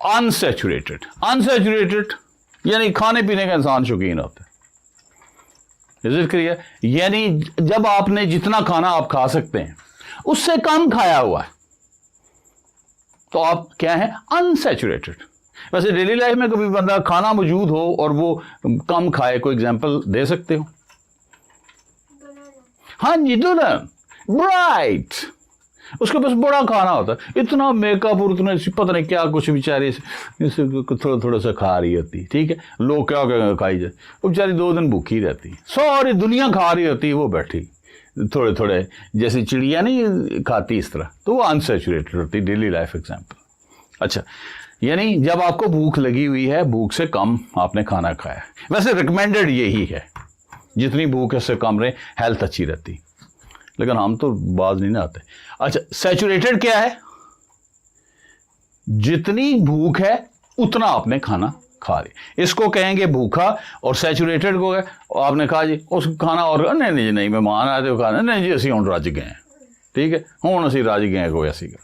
Unsaturated, unsaturated यानी खाने पीने का इंसान शौकीन होता है, इज इट क्लियर? यानी जब आपने जितना खाना आप खा सकते हैं उससे कम खाया हुआ है तो आप क्या है? अनसैचुरेटेड। वैसे डेली लाइफ में कभी बंदा खाना मौजूद हो और वो कम खाए, कोई एग्जांपल दे सकते हो? हाँ जी, दुल्हन, ब्राइट, उसके पास बड़ा खाना होता है, इतना मेकअप और उतना पता नहीं क्या कुछ बेचारी थोड़ा थोड़ा सा खा रही होती, ठीक है, लोग क्या क्या खाई जाए, वो बेचारी 2 दिन भूखी रहती, सारी दुनिया खा रही होती, वो बैठी थोड़े थोड़े जैसे चिड़िया नहीं खाती इस तरह, तो वो अनसैचुरेटेड होती डेली लाइफ एग्जाम्पल। अच्छा, यानी जब आपको भूख लगी हुई है, भूख से कम आपने खाना खाया। वैसे रिकमेंडेड यही है, जितनी भूख है उससे कम रहे, हेल्थ अच्छी रहती, लेकिन हम तो बाज नहीं ना आते। अच्छा, सैचुरेटेड क्या है? जितनी भूख है उतना आपने खाना खा लिया, इसको कहेंगे भूखा। और सैचुरेटेड को आपने कहा जी उस खाना और नहीं नहीं नहीं मेहमान आए थे खाना नहीं जी असी हुण रज गए हैं, ठीक है, हुण असी रज गए, कोई ऐसी गल,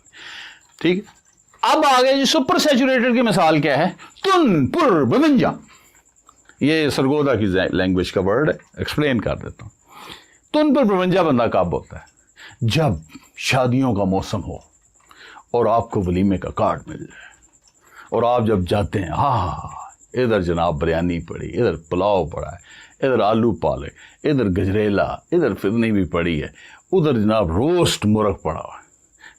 ठीक है। अब आ गए जी सुपर सैचुरेटेड की मिसाल क्या है? तुन पुर बवंजा, ये सरगोदा की लैंग्वेज का वर्ड है, एक्सप्लेन कर देता हूँ। तुन पर बवंजा बंदा कब होता है? जब शादियों का मौसम हो और आपको वलीमे का कार्ड मिल जाए और आप जब जाते हैं, हाँ इधर जनाब बिरयानी पड़ी, इधर पुलाव पड़ा है, इधर आलू पाले, इधर गजरेला, इधर फिरनी भी पड़ी है, उधर जनाब रोस्ट मुर्ग पड़ा हुआ है।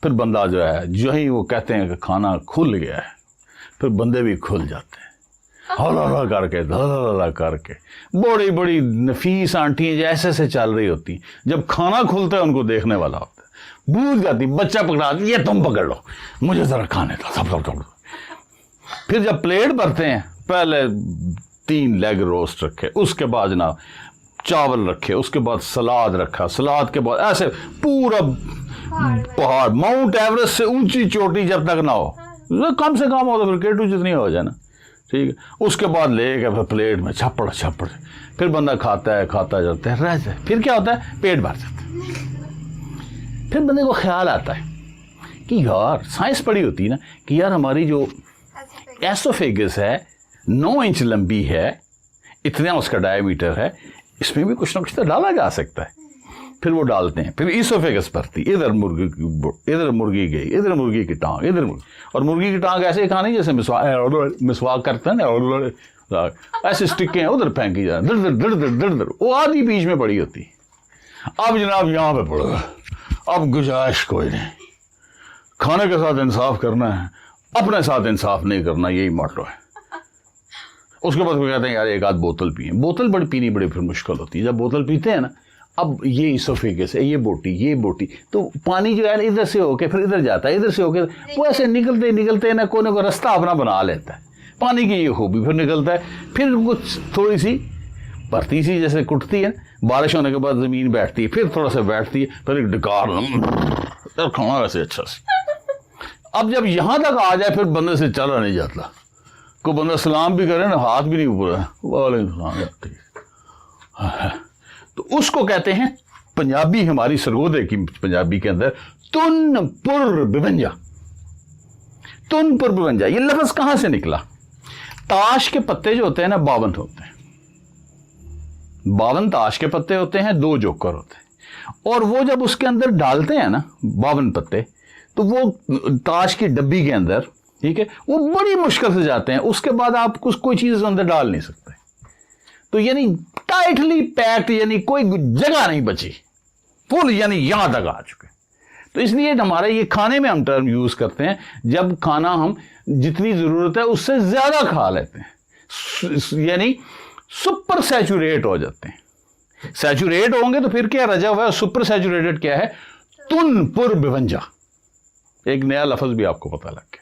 फिर बंदा जो है, जो ही वो कहते हैं कि खाना खुल गया है, फिर बंदे भी खुल जाते हैं, हला करके धला करके। बड़ी बड़ी नफीस आंटियाँ जैसे ऐसे चल रही होती, जब खाना खुलता है उनको देखने वाला होता है, भूल जाती, बच्चा पकड़ा, ये तुम पकड़ लो, मुझे जरा खाने दो, सब। फिर जब प्लेट भरते हैं, पहले 3 लेग रोस्ट रखे, उसके बाद जनाब चावल रखे, उसके बाद सलाद रखा, सलाद के बाद ऐसे पूरा पहाड़, माउंट एवरेस्ट से ऊंची चोटी जब तक ना हो, कम से कम हो तो फिर केटू जितनी हो जाए ना, ठीक है। उसके बाद ले गए फिर प्लेट में छप्पड़, फिर बंदा खाता है, खाता जाता है, रह जाए, फिर क्या होता है? पेट भर जाता है। फिर बंदे को ख्याल आता है कि यार साइंस पढ़ी होती है ना कि यार हमारी जो एसोफेगस है 9 इंच लंबी है, इतना उसका डायमीटर है, इसमें भी कुछ ना कुछ तो डाला जा सकता है। फिर वो डालते हैं, फिर इसोफेगस भरती, इधर मुर्गी गई, इधर मुर्गी की टांग, इधर मुर्गी, और मुर्गी की टांग ऐसे खानी जैसे मिसवाक करते हैं ना, ऐसे स्टिकें उधर फेंकी जाए, दर वो आधी बीच में पड़ी होती। अब जनाब यहाँ पे पड़ो, अब गुजारिश कोई नहीं, खाने के साथ इंसाफ करना है, अपने साथ इंसाफ नहीं करना, यही मोटो है। उसके बाद वो कहते हैं यार एक आध बोतल पिए, बोतल बड़ी पीनी बड़ी फिर मुश्किल होती है। जब बोतल पीते हैं ना, अब ये इसोफेगस है, ये बोटी, तो पानी जो है ना इधर से होके फिर इधर जाता है, इधर से होके वो ऐसे निकलते ना कोने को रास्ता अपना बना लेता है। पानी की ये खूबी, फिर निकलता है, फिर कुछ थोड़ी सी भरती सी जैसे कुटती है, बारिश होने के बाद ज़मीन बैठती है, फिर थोड़ा सा बैठती है, फिर एक डकार खाना वैसे अच्छा से। अब जब यहाँ तक आ जाए फिर बंदे से चला नहीं जाता, कोई बंदा सलाम भी करे ना, हाथ भी नहीं ऊपर, वालेकुम सलाम, तो उसको कहते हैं पंजाबी, हमारी सरगोदे की पंजाबी के अंदर तुन पुर बिवंजा। तुन पुर बिवंजा ये लफ्ज कहां से निकला? ताश के पत्ते जो होते हैं ना 52 होते हैं, 52 ताश के पत्ते होते हैं, 2 जोकर होते हैं, और वो जब उसके अंदर डालते हैं ना 52 पत्ते, तो वो ताश की डब्बी के अंदर, ठीक है, वो बड़ी मुश्किल से जाते हैं, उसके बाद आप कोई चीज अंदर डाल नहीं सकते, तो यानी टाइटली पैक्ड, यानी कोई जगह नहीं बची, फुल, यानी यहां तक आ चुके। तो इसलिए हमारे ये खाने में हम टर्म यूज करते हैं जब खाना हम जितनी जरूरत है उससे ज्यादा खा लेते हैं, यानी सुपर सैचुरेट हो जाते हैं। सैचुरेट होंगे तो फिर क्या रजा हुआ है? सुपर सैचुरेटेड क्या है? तुन पुर बिवंजा, एक नया लफ्ज भी आपको पता लग गया।